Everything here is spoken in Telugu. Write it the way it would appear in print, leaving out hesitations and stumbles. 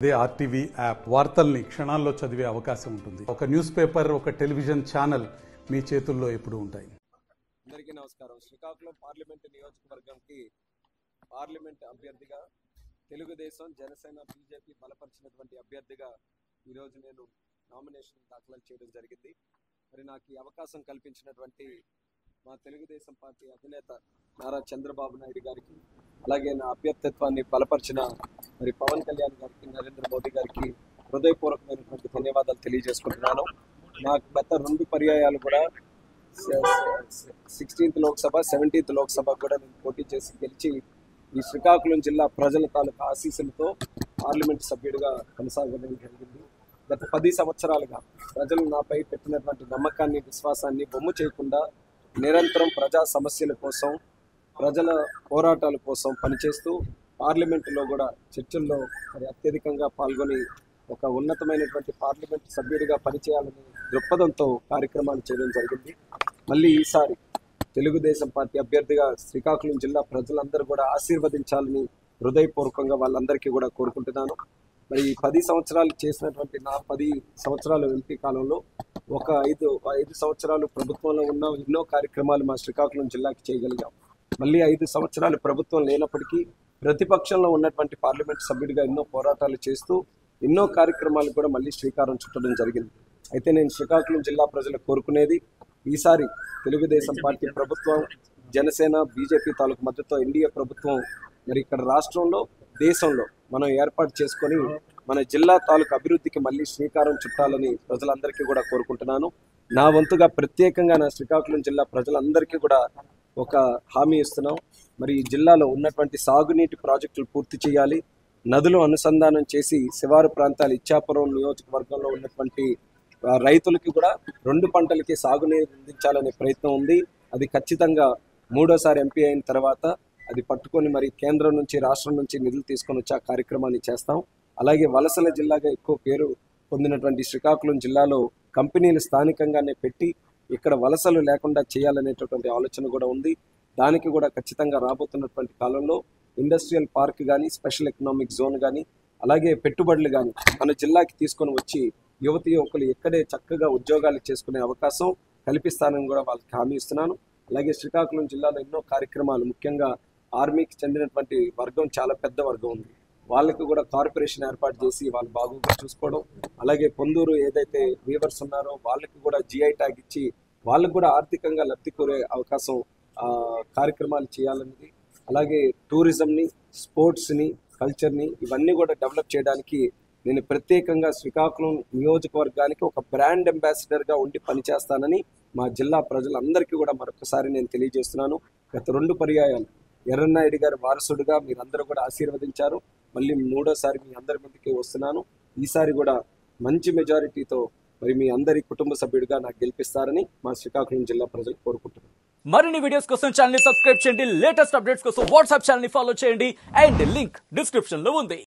అదే ఆర్టీవీ యాప్ వార్తల్ని క్షణాల్లో చదివే అవకాశం ఉంటుంది. ఒక న్యూస్ పేపర్, ఒక టెలివిజన్ ఛానల్ మీ చేతుల్లో ఎప్పుడూ ఉంటాయి. అందరికీ నమస్కారం. శ్రీకాకుళం పార్లమెంట్ నియోజకవర్గంకి పార్లమెంట్ అభ్యర్థిగా తెలుగుదేశం, జనసేన, బీజేపీ బలపరిచినటువంటి అభ్యర్థిగా ఈరోజు నేను నామినేషన్ దాఖలు చేయడం జరిగింది. మరి నాకు ఈ అవకాశం కల్పించినటువంటి మా తెలుగుదేశం పార్టీ అధినేత నారా చంద్రబాబు నాయుడు గారికి, అలాగే నా అభ్యర్థిత్వాన్ని బలపరిచిన మరి పవన్ కళ్యాణ్ గారికి, నరేంద్ర మోదీ గారికి హృదయపూర్వకమైనటువంటి ధన్యవాదాలు తెలియజేసుకుంటున్నాను. నాకు గత 2 పర్యాయాలు కూడా 16th లోక్సభ, 17th లోక్సభ కూడా నేను పోటీ చేసి గెలిచి ఈ శ్రీకాకుళం జిల్లా ప్రజల తాలూకా ఆశీస్సులతో పార్లమెంట్ సభ్యుడిగా కొనసాగడం జరిగింది. గత 10 సంవత్సరాలుగా ప్రజలు నాపై పెట్టినటువంటి నమ్మకాన్ని, విశ్వాసాన్ని బొమ్ము చేయకుండా నిరంతరం ప్రజా సమస్యల కోసం, ప్రజల పోరాటాల కోసం పనిచేస్తూ పార్లమెంటులో కూడా చర్చల్లో మరి అత్యధికంగా పాల్గొని ఒక ఉన్నతమైనటువంటి పార్లమెంట్ సభ్యుడిగా పనిచేయాలని దృక్పథంతో కార్యక్రమాలు చేయడం జరిగింది. మళ్ళీ ఈసారి తెలుగుదేశం పార్టీ అభ్యర్థిగా శ్రీకాకుళం జిల్లా ప్రజలందరూ కూడా ఆశీర్వదించాలని హృదయపూర్వకంగా వాళ్ళందరికీ కూడా కోరుకుంటున్నాను. మరి 10 సంవత్సరాలు చేసినటువంటి నా 10 సంవత్సరాల ఎంపీ కాలంలో ఒక 5 సంవత్సరాలు ప్రభుత్వంలో ఉన్న ఎన్నో కార్యక్రమాలు మా శ్రీకాకుళం జిల్లాకి చేయగలిగాం. మళ్ళీ 5 సంవత్సరాలు ప్రభుత్వం లేనప్పటికీ ప్రతిపక్షంలో ఉన్నటువంటి పార్లమెంట్ సభ్యుడిగా ఎన్నో పోరాటాలు చేస్తూ ఎన్నో కార్యక్రమాలు కూడా మళ్ళీ శ్రీకారం చుట్టడం జరిగింది. అయితే నేను శ్రీకాకుళం జిల్లా ప్రజలు కోరుకునేది, ఈసారి తెలుగుదేశం పార్టీ ప్రభుత్వం, జనసేన, బీజేపీ తాలూకు మద్దతుతో ఎన్డీఏ ప్రభుత్వం మరి ఇక్కడ రాష్ట్రంలో, దేశంలో మనం ఏర్పాటు చేసుకొని మన జిల్లా తాలూకు అభివృద్ధికి మళ్ళీ శ్రీకారం చుట్టాలని ప్రజలందరికీ కూడా కోరుకుంటున్నాను. నా వంతుగా ప్రత్యేకంగా నా శ్రీకాకుళం జిల్లా ప్రజలందరికీ కూడా ఒక హామీ ఇస్తున్నాం. మరి ఈ జిల్లాలో ఉన్నటువంటి సాగునీటి ప్రాజెక్టులు పూర్తి చేయాలి, నదులు అనుసంధానం చేసి శివారు ప్రాంతాలు ఇచ్చాపురం నియోజకవర్గంలో ఉన్నటువంటి రైతులకి కూడా 2 పంటలకి సాగునీరు అందించాలనే ప్రయత్నం ఉంది. అది ఖచ్చితంగా 3వ ఎంపీ అయిన తర్వాత అది పట్టుకొని మరి కేంద్రం నుంచి, రాష్ట్రం నుంచి నిధులు తీసుకొని వచ్చి ఆ కార్యక్రమాన్ని చేస్తాం. అలాగే వలసల జిల్లాగా ఎక్కువ పేరు పొందినటువంటి శ్రీకాకుళం జిల్లాలో కంపెనీలు స్థానికంగానే పెట్టి ఇక్కడ వలసలు లేకుండా చేయాలనేటటువంటి ఆలోచన కూడా ఉంది. దానికి కూడా ఖచ్చితంగా రాబోతున్నటువంటి కాలంలో ఇండస్ట్రియల్ పార్క్ కానీ, స్పెషల్ ఎకనామిక్ జోన్ కానీ, అలాగే పెట్టుబడులు కానీ మన జిల్లాకి తీసుకొని వచ్చి యువతి యువకులు ఇక్కడే చక్కగా ఉద్యోగాలు చేసుకునే అవకాశం కల్పిస్తానని కూడా వాళ్ళకి హామీ ఇస్తున్నాను. అలాగే శ్రీకాకుళం జిల్లాలో ఎన్నో కార్యక్రమాలు, ముఖ్యంగా ఆర్మీకి చెందినటువంటి వర్గం చాలా పెద్ద వర్గం ఉంది, వాళ్ళకి కూడా కార్పొరేషన్ ఏర్పాటు చేసి వాళ్ళు బాగుగా చూసుకోవడం, అలాగే పొందూరు ఏదైతే వీవర్స్ ఉన్నారో వాళ్ళకి కూడా GI ట్యాగ్ ఇచ్చి వాళ్ళకు కూడా ఆర్థికంగా లబ్ధి కోరే అవకాశం కార్యక్రమాలు చేయాలన్నది, అలాగే టూరిజంని, స్పోర్ట్స్ని, కల్చర్ని ఇవన్నీ కూడా డెవలప్ చేయడానికి నేను ప్రత్యేకంగా శ్రీకాకుళం నియోజకవర్గానికి ఒక బ్రాండ్ అంబాసిడర్గా ఉండి పనిచేస్తానని మా జిల్లా ప్రజలందరికీ కూడా మరొకసారి నేను తెలియజేస్తున్నాను. గత 2 పర్యాయాలు ఎర్రన్నాయుడు గారి వారసుడిగా మీరందరూ కూడా ఆశీర్వదించారు. మళ్ళీ 3వసారి మీ అందరి ముందుకే వస్తున్నాను. ఈసారి కూడా మంచి మెజారిటీతో మరి మీ అందరి కుటుంబ సభ్యుడిగా నాకు గెలిపిస్తారని మా శ్రీకాకుళం జిల్లా ప్రజలు కోరుకుంటున్నాను. మరిన్ని వీడియోస్ కోసం ఛానల్ ని సబ్స్క్రైబ్ చేయండి, లేటెస్ట్ అప్డేట్స్ కోసం వాట్సాప్ ఛానల్ ని ఫాలో చేయండి అండ్ లింక్ డిస్క్రిప్షన్ లో ఉంది.